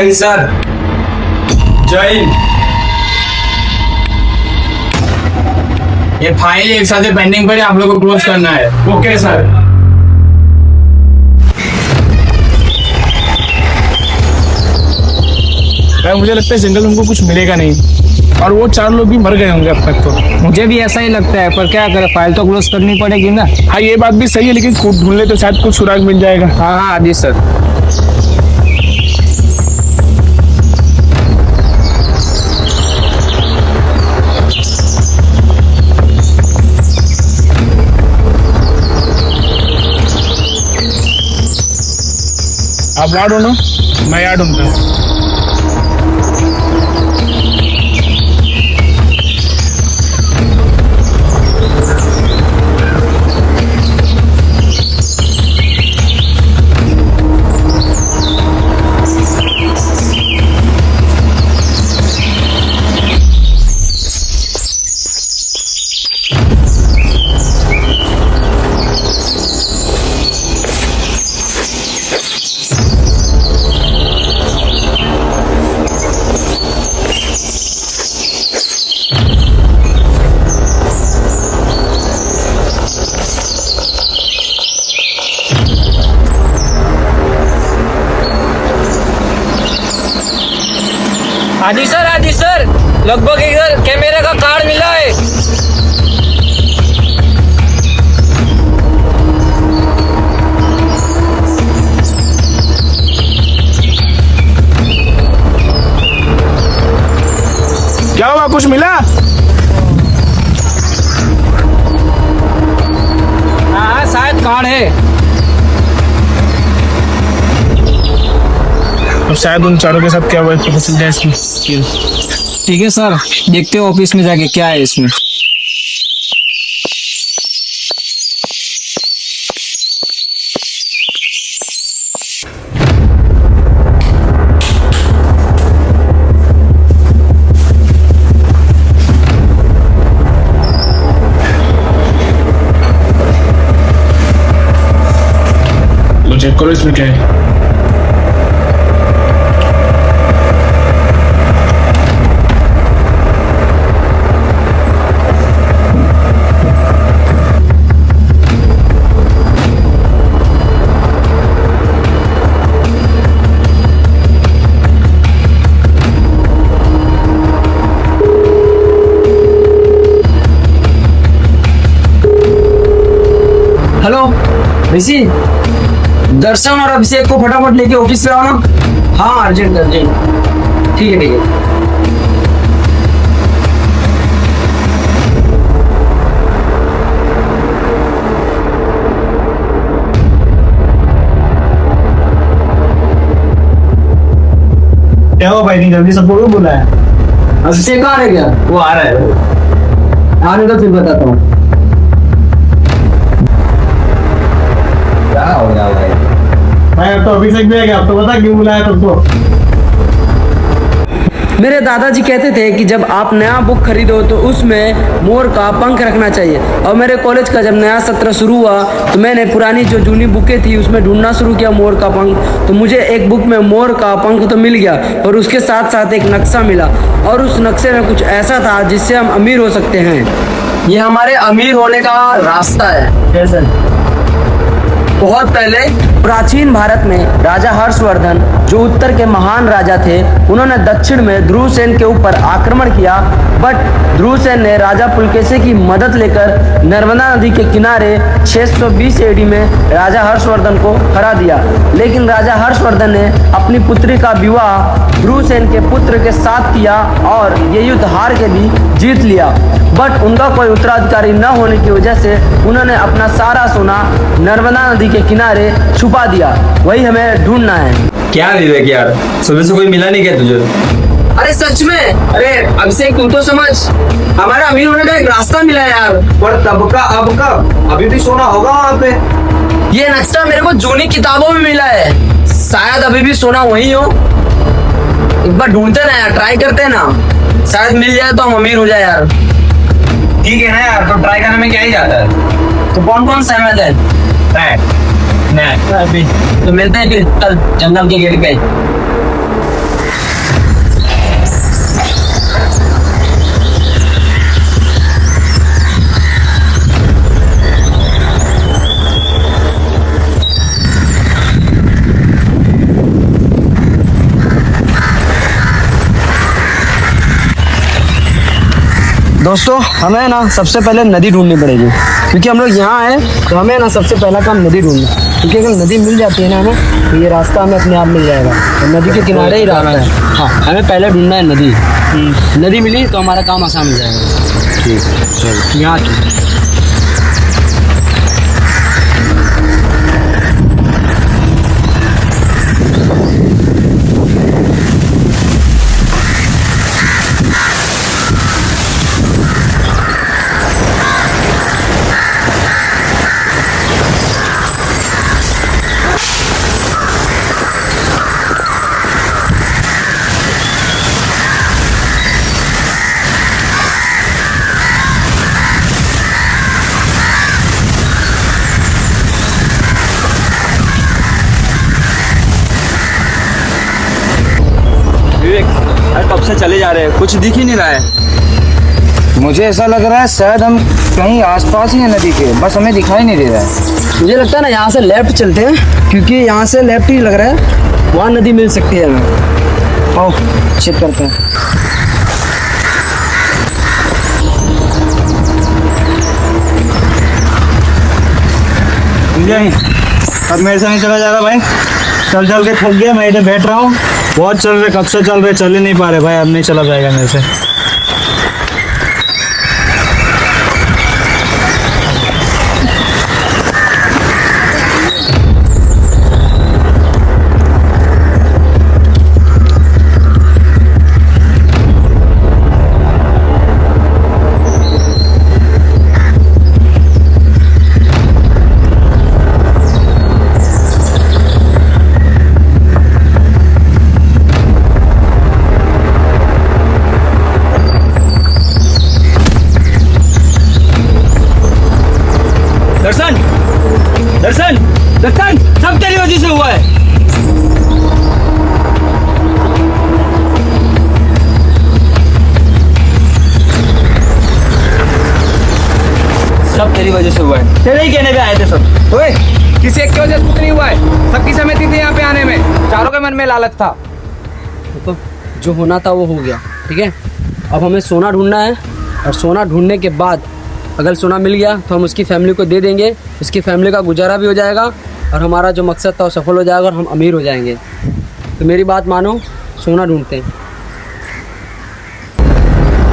Hind sir. जय हिंद। ये file एक साथ पेंडिंग पड़े, आप लोग को क्लोज करना है। Okay sir. मुझे लगता है जंगल में उनको कुछ मिलेगा नहीं, और वो 4 लोग भी मर गए होंगे अब तक तो। मुझे भी ऐसा ही लगता है, पर क्या करें, फाइल तो क्लोज करनी पड़ेगी ना। हाँ, ये बात भी सही है, लेकिन खूब ढूंढ ले तो शायद कुछ सुराग मिल जाएगा। हाँ हाँ जी सर। आप वहाँ ढूंढो, मैं यहाँ ढूंढता हूँ। आदि सर, लगभग इधर कैमरे का कार्ड मिला है। क्या हुआ, कुछ मिला? हाँ शायद कार्ड है। अब शायद उन 4 के साथ क्या हुआ पता चल जाए इसमें। ठीक है सर, देखते हो ऑफिस में जाके क्या है इसमें। लो चेक करो इसमें क्या है। हेलो ऋषि, दर्शन और अभिषेक को फटाफट लेके ऑफिस से आओ ना। हाँ अर्जेंट अर्जेंट। ठीक है ठीक है। क्या हुआ भाई, जल्दी सबको क्यों बुलाया? अभिषेक कहाँ रह गया? वो आ रहा है। आने तो फिर बताता हूँ। क्या हो गया भाई? भाई अब तो अभिषेक भी आ गया, अब तो बता क्यों बुलाया तुमको? मेरे दादाजी कहते थे कि जब आप नया बुक खरीदो तो उसमें मोर का पंख रखना चाहिए। और मेरे कॉलेज का जब नया सत्र शुरू हुआ तो मैंने पुरानी जो जूनी बुकें थी उसमें ढूंढना शुरू किया मोर का पंख। तो मुझे एक बुक में मोर का पंख तो मिल गया, और उसके साथ साथ एक नक्शा मिला, और उस नक्शे में कुछ ऐसा था जिससे हम अमीर हो सकते हैं। ये हमारे अमीर होने का रास्ता है। कैसे? बहुत पहले प्राचीन भारत में राजा हर्षवर्धन, जो उत्तर के महान राजा थे, उन्होंने दक्षिण में ध्रुवसेन के ऊपर आक्रमण किया। बट ध्रुवसेन ने राजा पुलकेशी की मदद लेकर नर्मदा नदी के किनारे 620 एडी में राजा हर्षवर्धन को हरा दिया। लेकिन राजा हर्षवर्धन ने अपनी पुत्री का विवाह ध्रुवसेन के पुत्र के साथ किया, और ये युद्ध हार के भी जीत लिया। बट उनका कोई उत्तराधिकारी न होने की वजह से उन्होंने अपना सारा सोना नर्मदा नदी के किनारे छुपा दिया। वही हमें ढूंढना है। क्या विवेक यार, सुबह से कोई मिला नहीं क्या तुझे? अरे सच में, अरे अभिषेक तुम तो समझ, हमारे अमीर होने का एक रास्ता मिला है यार। पर तब का अब कब? अभी भी सोना होगा वहाँ पे। ये नक्शा मेरे को जूनी किताबों में मिला है, शायद अभी भी सोना वही हो। एक बार ढूंढते ना यार, ट्राई करते ना, शायद मिल जाए तो हम अमीर हो जाए यार। ठीक है ना यार, तो ट्राई करने में क्या ही जाता है। तो कौन कौन सहमत है? नहीं, तो मिलते हैं फिर कल जंगल के गेट पे। दोस्तों हमें ना सबसे पहले नदी ढूंढनी पड़ेगी, क्योंकि हम लोग यहाँ आए तो हमें ना सबसे पहला काम नदी ढूंढना, क्योंकि अगर नदी मिल जाती है ना हमें, तो ये रास्ता हमें अपने आप मिल जाएगा। तो नदी के किनारे ही रास्ता है। हाँ, हमें पहले ढूंढना है नदी। नदी मिली तो हमारा काम आसान हो जाएगा। ठीक, चलो यहाँ की कब से चले जा रहे हैं, कुछ दिख ही नहीं रहा है। मुझे ऐसा लग रहा है शायद हम कहीं आसपास ही हैं नदी के, बस हमें दिखाई नहीं दे रहा है। मुझे लगता है ना यहाँ से लेफ्ट चलते हैं, क्योंकि यहाँ से लेफ्ट ही लग रहा है, वहाँ नदी मिल सकती है हमें। आओ चेक करते हैं। अब मेरे से नहीं चला जा रहा भाई, चल चल के थक गया, मैं इधर बैठ रहा हूँ। बहुत चल रहे, कब से चल रहे, चल ही नहीं पा रहे भाई, अब नहीं चला जाएगा मेरे से। दर्शन दर्शन दर्शन, सब तेरी वजह से हुआ है। सब तेरी वजह से हुआ है, तेरे ही कहने पे आए थे सब। ओए, किसी एक की वजह से कुछ नहीं हुआ है, सबकी सहमति थी यहाँ पे आने में, चारों के मन में लालच था। तो जो होना था वो हो गया, ठीक है। अब हमें सोना ढूंढना है, और सोना ढूंढने के बाद अगर सोना मिल गया तो हम उसकी फैमिली को दे देंगे, उसकी फैमिली का गुजारा भी हो जाएगा, और हमारा जो मकसद था वो सफल हो जाएगा, और हम अमीर हो जाएंगे। तो मेरी बात मानो, सोना ढूंढते हैं।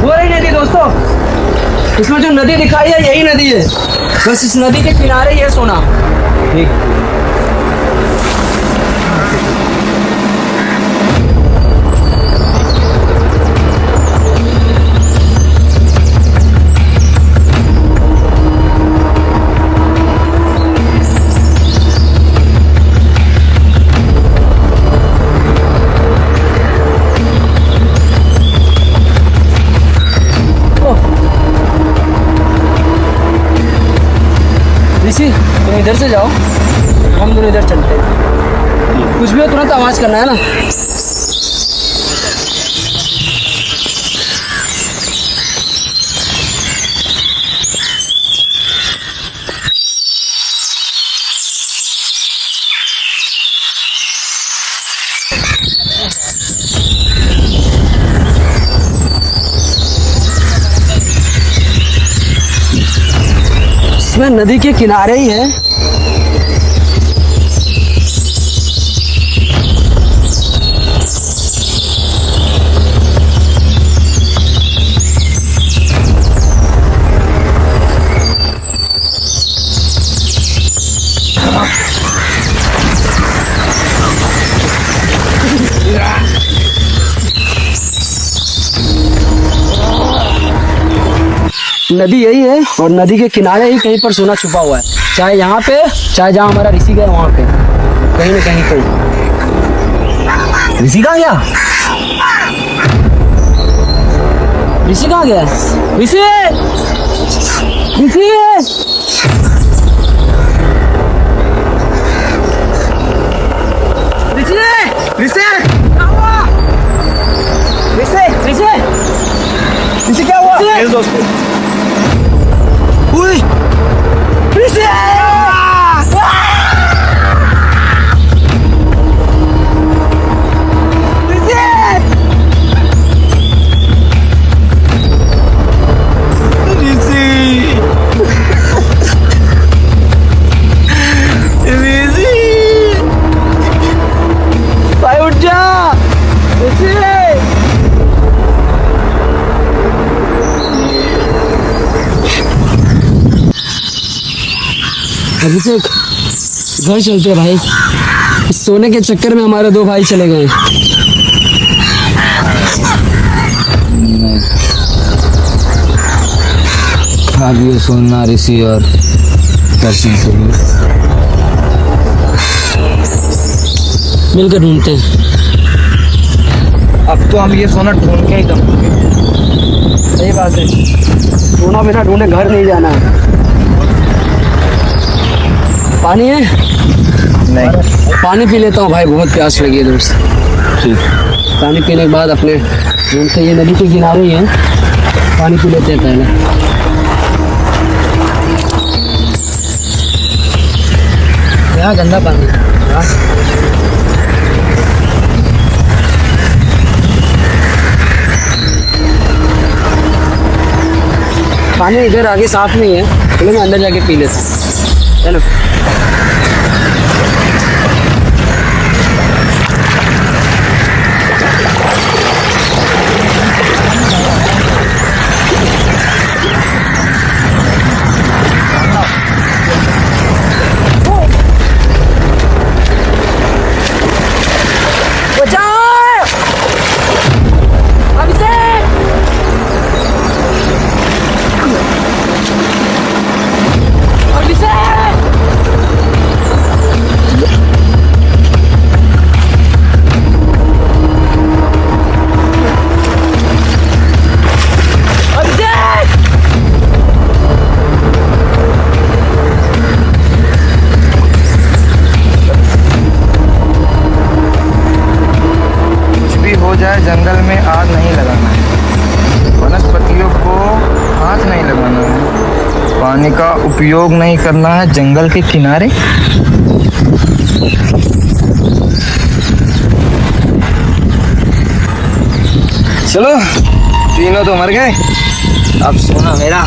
वो रही नदी दोस्तों, इसमें जो नदी दिखाई है यही नदी है, बस इस नदी के किनारे ही है सोना। ठीक, ऋषि तुम इधर से जाओ, हम दोनों इधर चलते हैं। कुछ भी हो तुरंत आवाज़ करना है ना। इसमें नदी के किनारे ही है। नदी यही है, और नदी के किनारे ही कहीं पर सोना छुपा हुआ है, चाहे यहाँ पे, चाहे जहाँ हमारा ऋषि गया वहाँ पे, कहीं ना कहीं कहीं। ऋषि कहाँ गया? ऋषि कहाँ गया? ऋषि, ऋषि, ऋषि, ऋषि, ऋषि, ऋषि, ऋषि क्या हुआ? Uy! ऋषि! अभिषेक घर चलते हैं भाई, इस सोने के चक्कर में हमारे दो भाई चले गए। भाभी सोना ऋषि और दर्शन के लिए मिलकर ढूंढते हैं। अब तो हम ये सोना ढूंढ के ही दम। सही बात है, सोना बिना ढूंढे घर नहीं जाना है। पानी है? नहीं। पानी पी लेता हूँ भाई, बहुत प्यास लगी है दोस्त। ठीक। पानी पीने के बाद अपने ढूंढते, ये नदी के किनारे ही है, पानी पी लेते हैं पहले। यहाँ गंदा पानी है। पानी इधर आगे साफ नहीं है, चलो मैं अंदर जाके पी लेता हूँ, चलो। जंगल में आग नहीं लगाना है, वनस्पतियों को हाथ नहीं लगाना है, पानी का उपयोग नहीं करना है जंगल के किनारे। चलो, तीनों तो मर गए, अब सोना मेरा।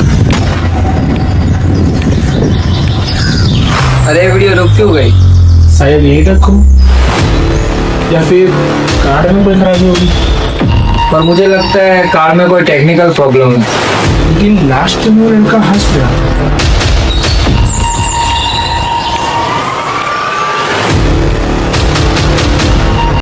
अरे वीडियो रुक क्यों गई? शायद यही रखो या फिर कार में कोई खराबी होगी, पर मुझे लगता है कार में कोई टेक्निकल प्रॉब्लम है। लेकिन लास्ट में इनका हंस गया।